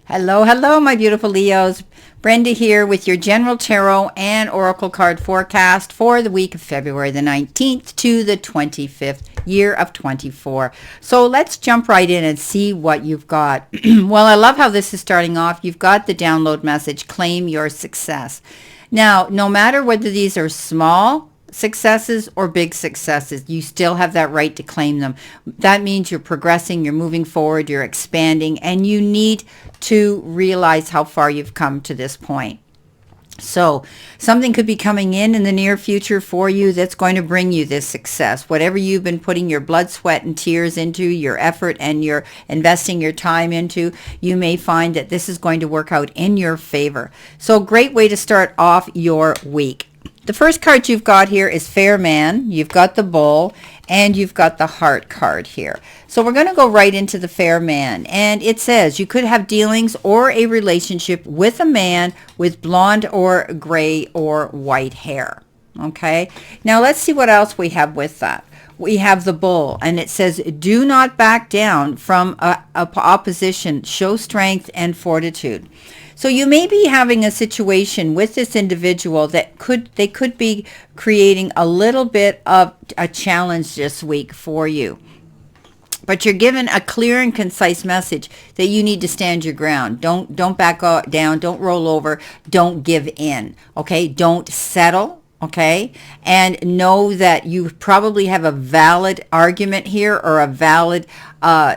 Hello, hello, my beautiful Leos. Brenda here with your general tarot and oracle card forecast for the week of February the 19th to the 25th, year of 24. So let's jump right in and see what you've got. Well, I love how this is starting off. You've got the download message, claim your success. Now, no matter whether these are small successes or big successes, you still have that right to claim them. That means you're progressing, you're moving forward, you're expanding, and you need to realize how far you've come to this point. So something could be coming in the near future for you that's going to bring you this success. Whatever you've been putting your blood, sweat, and tears into, your effort, and you're investing your time into, you may find that this is going to work out in your favor. So a great way to start off your week. The first card you've got here is Fair Man. You've got the Bull, and you've got the Heart card here. So we're going to go right into the Fair Man. And it says you could have dealings or a relationship with a man with blonde or gray or white hair. Okay. Now let's see what else we have with that. We have the Bull, and it says, do not back down from opposition. Show strength and fortitude. So you may be having a situation with this individual that they could be creating a little bit of a challenge this week for you. But you're given a clear and concise message that you need to stand your ground. Don't back down. Don't roll over. Don't give in. Okay? Don't settle. Okay, and know that you probably have a valid argument here, or a valid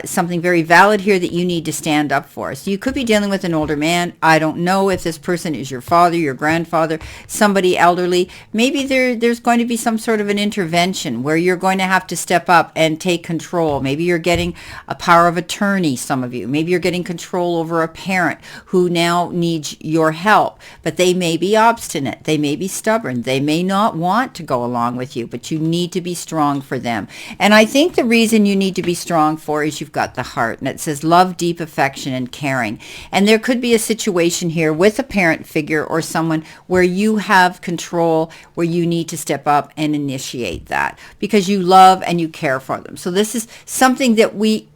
something very valid here that you need to stand up for. So you could be dealing with an older man. I don't know if this person is your father, your grandfather, somebody elderly. Maybe there's going to be some sort of an intervention where you're going to have to step up and take control. Maybe you're getting a power of attorney, some of you. Maybe you're getting control over a parent who now needs your help, but they may be obstinate. They may be stubborn. They may not want to go along with you, but you need to be strong for them. And I think the reason you need to be strong for is you've got the Heart, and it says love, deep affection, and caring. And there could be a situation here with a parent figure or someone where you have control, where you need to step up and initiate that because you love and you care for them. So this is something that we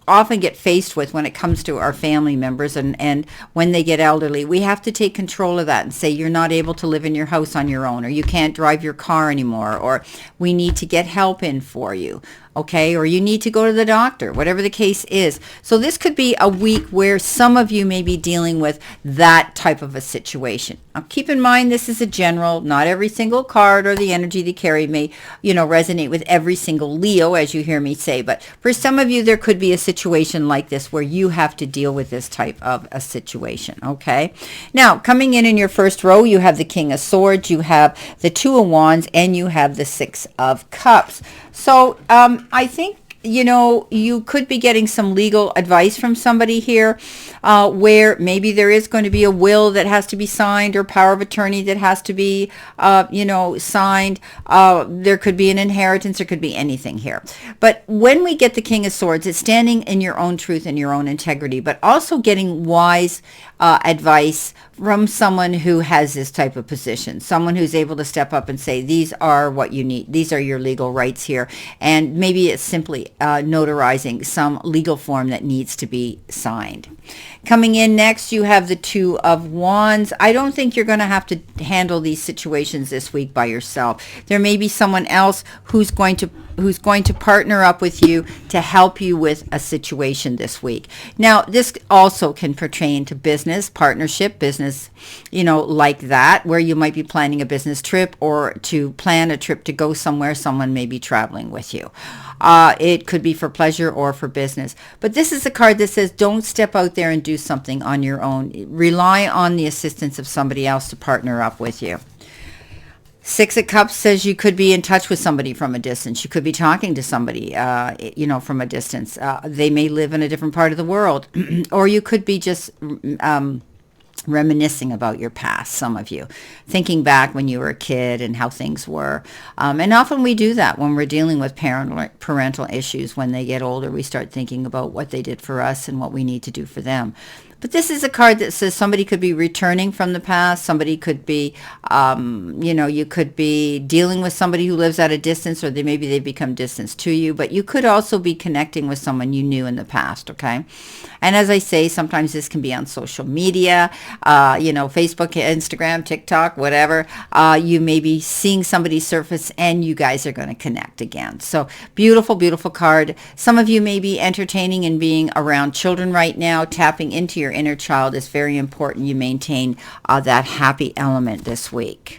often get faced with when it comes to our family members, and when they get elderly. We have to take control of that and say you're not able to live in your house on your own, or you can't drive your car anymore, or we need to get help in for you. Okay, or you need to go to the doctor, whatever the case is. So this could be a week where some of you may be dealing with that type of a situation. Now, keep in mind, this is a general. Not every single card or the energy they carry may, resonate with every single Leo, as you hear me say. But for some of you, there could be a situation like this where you have to deal with this type of a situation. Okay. Now, coming in your first row, you have the King of Swords, you have the Two of Wands, and you have the Six of Cups. So I think, you could be getting some legal advice from somebody here where maybe there is going to be a will that has to be signed, or power of attorney that has to be, signed. There could be an inheritance. There could be anything here. But when we get the King of Swords, it's standing in your own truth and your own integrity, but also getting wise advice from someone who has this type of position, someone who's able to step up and say, these are what you need. These are your legal rights here. And maybe it's simply notarizing some legal form that needs to be signed. Coming in next, you have the Two of Wands. I don't think you're going to have to handle these situations this week by yourself. There may be someone else who's going to partner up with you to help you with a situation this week. Now, this also can pertain to business, partnership, business, like that, where you might be planning a business trip, or to plan a trip to go somewhere. Someone may be traveling with you. It could be for pleasure or for business. But this is a card that says don't step out there and do something on your own. Rely on the assistance of somebody else to partner up with you. Six of Cups says you could be in touch with somebody from a distance. You could be talking to somebody, from a distance. They may live in a different part of the world. Or you could be just reminiscing about your past, some of you, thinking back when you were a kid and how things were. And often we do that when we're dealing with parental issues. When they get older, we start thinking about what they did for us and what we need to do for them. But this is a card that says somebody could be returning from the past. Somebody could be, you could be dealing with somebody who lives at a distance, or maybe they become distant to you. But you could also be connecting with someone you knew in the past, okay? And as I say, sometimes this can be on social media, Facebook, Instagram, TikTok, whatever. You may be seeing somebody surface and you guys are going to connect again. So beautiful, beautiful card. Some of you may be entertaining and being around children right now. Tapping into your inner child is very important. You maintain that happy element this week.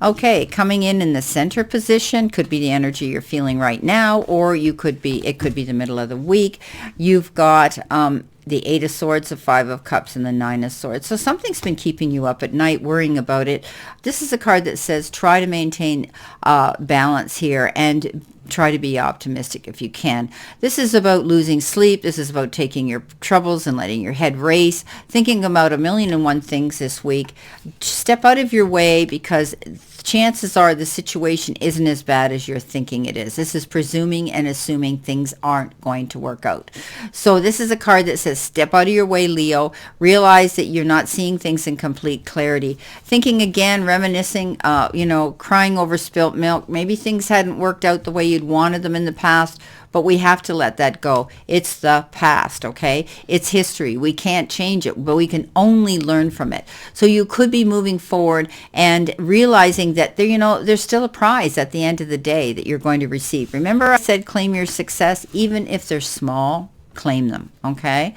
Okay, coming in the center position could be the energy you're feeling right now, or it could be the middle of the week. You've got the Eight of Swords, the Five of Cups, and the Nine of Swords. So something's been keeping you up at night, worrying about it. This is a card that says try to maintain balance here and try to be optimistic if you can. This is about losing sleep. This is about taking your troubles and letting your head race, thinking about 1,000,001 things this week. Step out of your way, because chances are the situation isn't as bad as you're thinking it is. This is presuming and assuming things aren't going to work out. So this is a card that says step out of your way, Leo. Realize that you're not seeing things in complete clarity. Thinking again, reminiscing, crying over spilt milk. Maybe things hadn't worked out the way you'd wanted them in the past, but we have to let that go. It's the past, okay? It's history. We can't change it, but we can only learn from it. So you could be moving forward and realizing that there's still a prize at the end of the day that you're going to receive. Remember I said claim your success, even if they're small. Claim them, okay?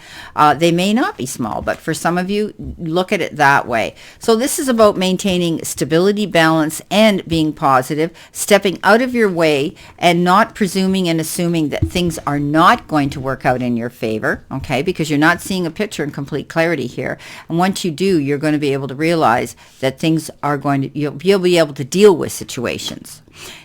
They may not be small, but for some of you, look at it that way. So this is about maintaining stability, balance, and being positive, stepping out of your way and not presuming and assuming that things are not going to work out in your favor, okay? Because you're not seeing a picture in complete clarity here. And once you do, you're going to be able to realize that things are you'll be able to deal with situations.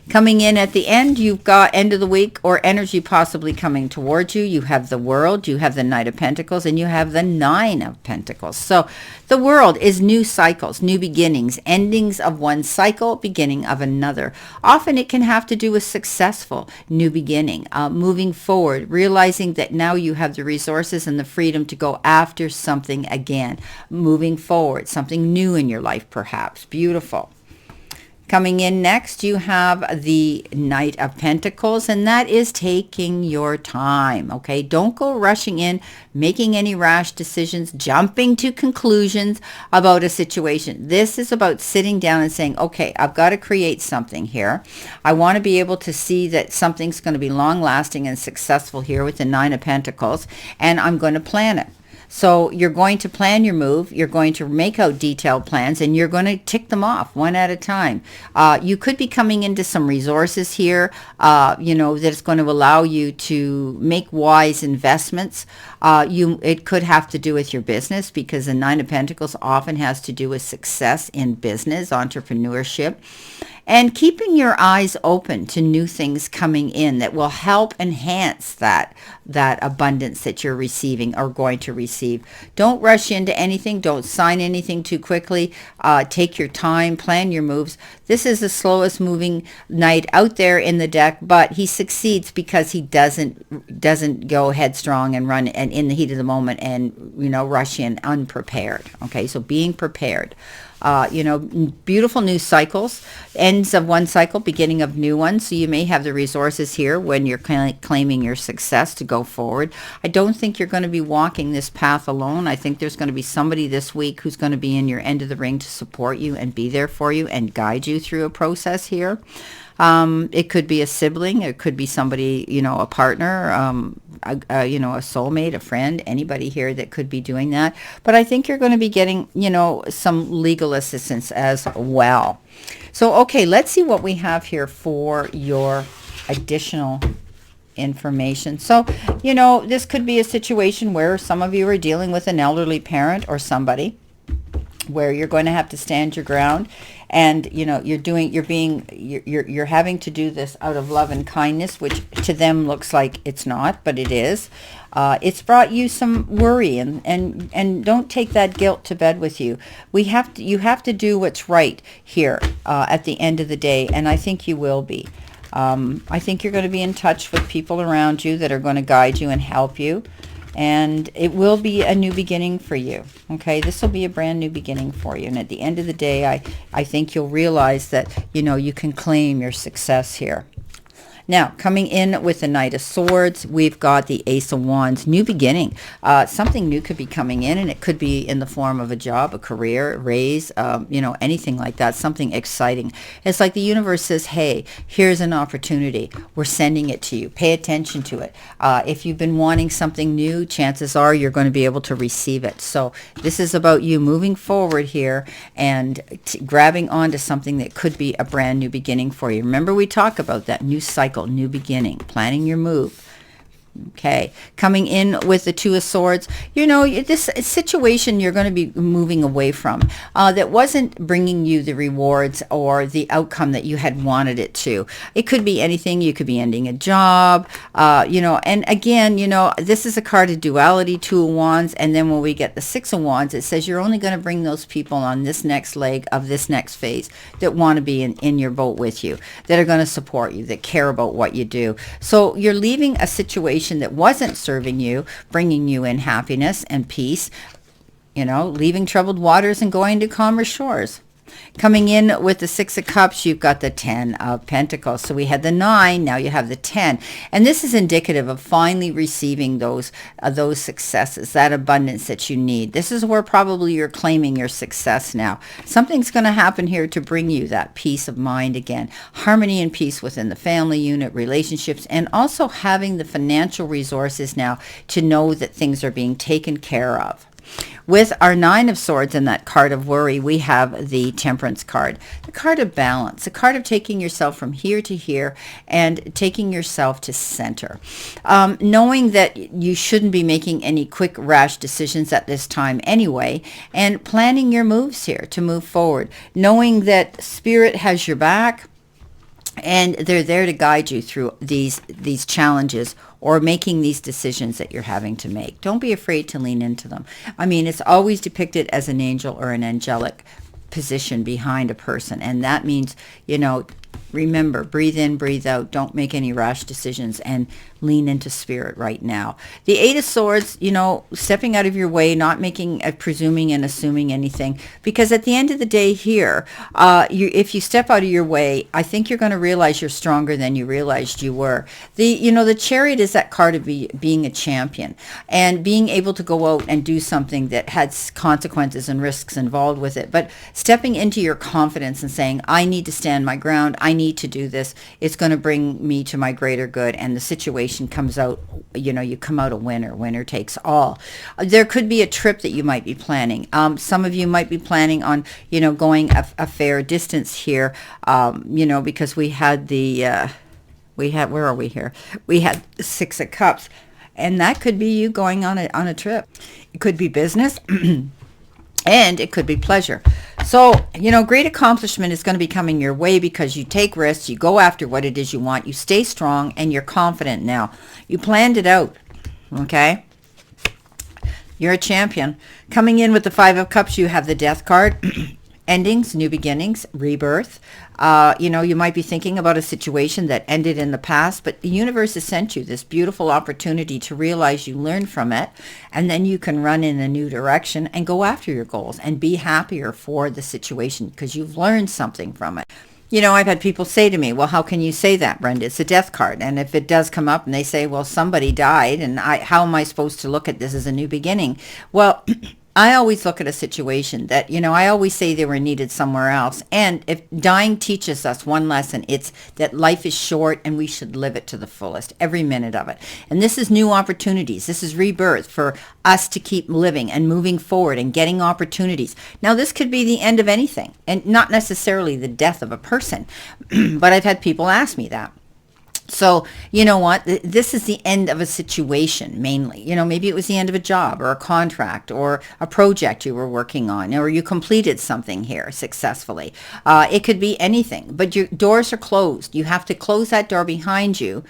Coming in at the end, you've got end of the week or energy possibly coming towards you. You have the World, you have the Knight of Pentacles, and you have the Nine of Pentacles. So the World is new cycles, new beginnings, endings of one cycle, beginning of another. Often it can have to do with successful new beginning, moving forward, realizing that now you have the resources and the freedom to go after something again, moving forward, something new in your life perhaps. Beautiful. Coming in next, you have the Knight of Pentacles, and that is taking your time, okay? Don't go rushing in, making any rash decisions, jumping to conclusions about a situation. This is about sitting down and saying, okay, I've got to create something here. I want to be able to see that something's going to be long-lasting and successful here with the Nine of Pentacles, and I'm going to plan it. So you're going to plan your move, you're going to make out detailed plans, and you're going to tick them off one at a time. You could be coming into some resources here, that's going to allow you to make wise investments. It could have to do with your business, because the Nine of Pentacles often has to do with success in business, entrepreneurship. And keeping your eyes open to new things coming in that will help enhance that abundance that you're receiving or going to receive. Don't rush into anything. Don't sign anything too quickly. Take your time. Plan your moves. This is the slowest moving knight out there in the deck, but he succeeds because he doesn't go headstrong and run and in the heat of the moment and rush in unprepared. Okay, so being prepared. Beautiful new cycles, ends of one cycle, beginning of new ones. So you may have the resources here when you're claiming your success to go forward. I don't think you're going to be walking this path alone. I think there's going to be somebody this week who's going to be in your end of the ring to support you and be there for you and guide you through a process here. It could be a sibling. It could be somebody, a partner, a soulmate, a friend, anybody here that could be doing that. But I think you're going to be getting, some legal assistance as well. So, okay, let's see what we have here for your additional information. So, this could be a situation where some of you are dealing with an elderly parent or somebody where you're going to have to stand your ground, and you're having to do this out of love and kindness, which to them looks like it's not, but it is. It's brought you some worry, and don't take that guilt to bed with you. You have to do what's right here at the end of the day, and I think you will be. I think you're going to be in touch with people around you that are going to guide you and help you. and it will be a new beginning for you. Okay, this will be a brand new beginning for you. And at the end of the day, I think you'll realize that, you can claim your success here. Now, coming in with the Knight of Swords, we've got the Ace of Wands, new beginning. Something new could be coming in, and it could be in the form of a job, a career, a raise, anything like that, something exciting. It's like the universe says, hey, here's an opportunity. We're sending it to you. Pay attention to it. If you've been wanting something new, chances are you're going to be able to receive it. So this is about you moving forward here and grabbing onto something that could be a brand new beginning for you. Remember, we talk about that new cycle, new beginning, planning your move. Okay, coming in with the Two of Swords, this situation you're going to be moving away from that wasn't bringing you the rewards or the outcome that you had wanted it to. It could be anything. You could be ending a job, and again, this is a card of duality, Two of Wands, and then when we get the Six of Wands, it says you're only going to bring those people on this next leg of this next phase that want to be in your boat with you, that are going to support you, that care about what you do. So you're leaving a situation that wasn't serving you, bringing you in happiness and peace, leaving troubled waters and going to calmer shores. Coming in with the Six of Cups, you've got the 10 of Pentacles. So we had the 9, now you have the 10. And this is indicative of finally receiving those successes, that abundance that you need. This is where probably you're claiming your success now. Something's going to happen here to bring you that peace of mind again. Harmony and peace within the family unit, relationships, and also having the financial resources now to know that things are being taken care of. With our Nine of Swords and that card of worry, we have the Temperance card, the card of balance, the card of taking yourself from here to here and taking yourself to center. Knowing that you shouldn't be making any quick, rash decisions at this time anyway, and planning your moves here to move forward. Knowing that Spirit has your back, and they're there to guide you through these challenges or making these decisions that you're having to make. Don't be afraid to lean into them. I mean, it's always depicted as an angel or an angelic position behind a person. And that means, remember, breathe in, breathe out. Don't make any rash decisions and lean into Spirit right now. The Eight of Swords, stepping out of your way, not making, presuming and assuming anything. Because at the end of the day here, if you step out of your way, I think you're going to realize you're stronger than you realized you were. The Chariot is that card of being a champion and being able to go out and do something that has consequences and risks involved with it. But stepping into your confidence and saying, I need to stand my ground, I need to do this, it's going to bring me to my greater good, and the situation comes out, you come out a winner takes all. There could be a trip that you might be planning. Some of you might be planning on, going a fair distance here, because we had where are we here? We had the Six of Cups, and that could be you going on a trip. It could be business. And it could be pleasure. So, great accomplishment is going to be coming your way because you take risks, you go after what it is you want, you stay strong, and you're confident now. You planned it out, okay? You're a champion. Coming in with the Five of Cups, you have the Death card. Endings, new beginnings, rebirth. You might be thinking about a situation that ended in the past, but the universe has sent you this beautiful opportunity to realize you learned from it, and then you can run in a new direction and go after your goals and be happier for the situation because you've learned something from it. I've had people say to me, well, how can you say that, Brenda? It's a death card. And if it does come up and they say, well, somebody died, and how am I supposed to look at this as a new beginning? Well, I always look at a situation that, I always say they were needed somewhere else. And if dying teaches us one lesson, it's that life is short and we should live it to the fullest, every minute of it. And this is new opportunities. This is rebirth for us to keep living and moving forward and getting opportunities. Now, this could be the end of anything and not necessarily the death of a person, but I've had people ask me that. So, you know what? This is the end of a situation, mainly. Maybe it was the end of a job or a contract or a project you were working on, or you completed something here successfully. It could be anything, but your doors are closed. You have to close that door behind you,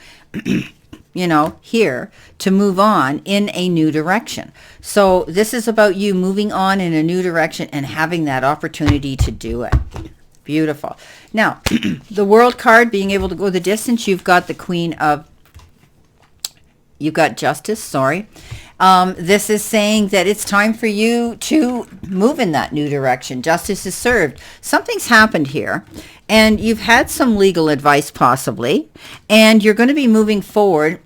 here to move on in a new direction. So this is about you moving on in a new direction and having that opportunity to do it. Beautiful. Now, the World card, being able to go the distance, you've got the You've got Justice, This is saying that it's time for you to move in that new direction. Justice is served. Something's happened here, and you've had some legal advice possibly, and you're going to be moving forward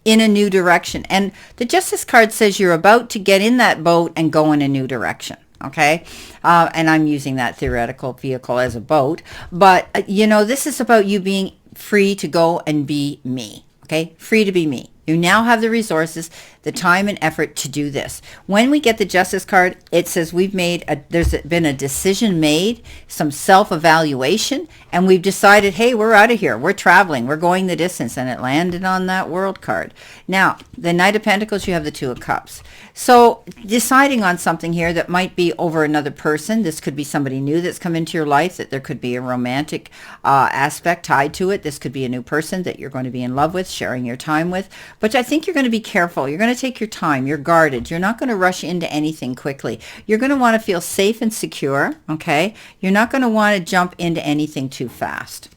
in a new direction. And the Justice card says you're about to get in that boat and go in a new direction. Okay. And I'm using that theoretical vehicle as a boat. But, this is about you being free to go and be me. Okay. Free to be me. You now have the resources, the time and effort to do this. When we get the Justice card, it says there's been a decision made, some self-evaluation, and we've decided, hey, we're out of here. We're traveling. We're going the distance. And it landed on that World card. Now, the Knight of Pentacles, you have the Two of Cups. So deciding on something here that might be over another person. This could be somebody new that's come into your life, that there could be a romantic aspect tied to it. This could be a new person that you're going to be in love with, sharing your time with. But I think you're going to be careful. You're going to take your time. You're guarded. You're not going to rush into anything quickly. You're going to want to feel safe and secure, okay? You're not going to want to jump into anything too fast.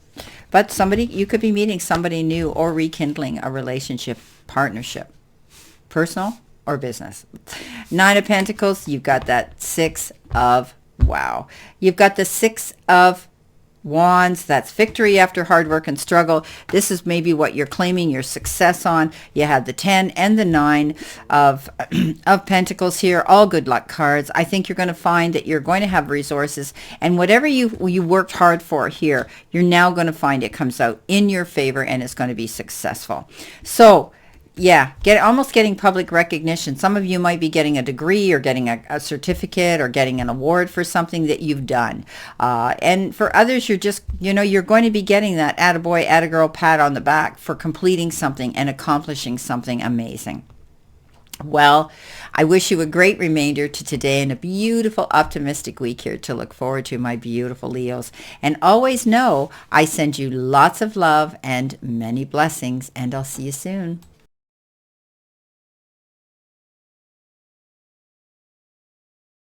But you could be meeting somebody new or rekindling a relationship, partnership, personal or business. Nine of Pentacles, you've got that wow. You've got the Six of Wands. That's victory after hard work and struggle. This is maybe what you're claiming your success on. You have the 10 and the 9 of Pentacles here. All good luck cards. I think you're going to find that you're going to have resources, and whatever you worked hard for here, you're now going to find it comes out in your favor and it's going to be successful. So yeah, almost getting public recognition. Some of you might be getting a degree or getting a certificate or getting an award for something that you've done. And for others, you're just, you're going to be getting that attaboy, attagirl pat on the back for completing something and accomplishing something amazing. Well, I wish you a great remainder to today and a beautiful, optimistic week here to look forward to, my beautiful Leos. And always know I send you lots of love and many blessings, and I'll see you soon.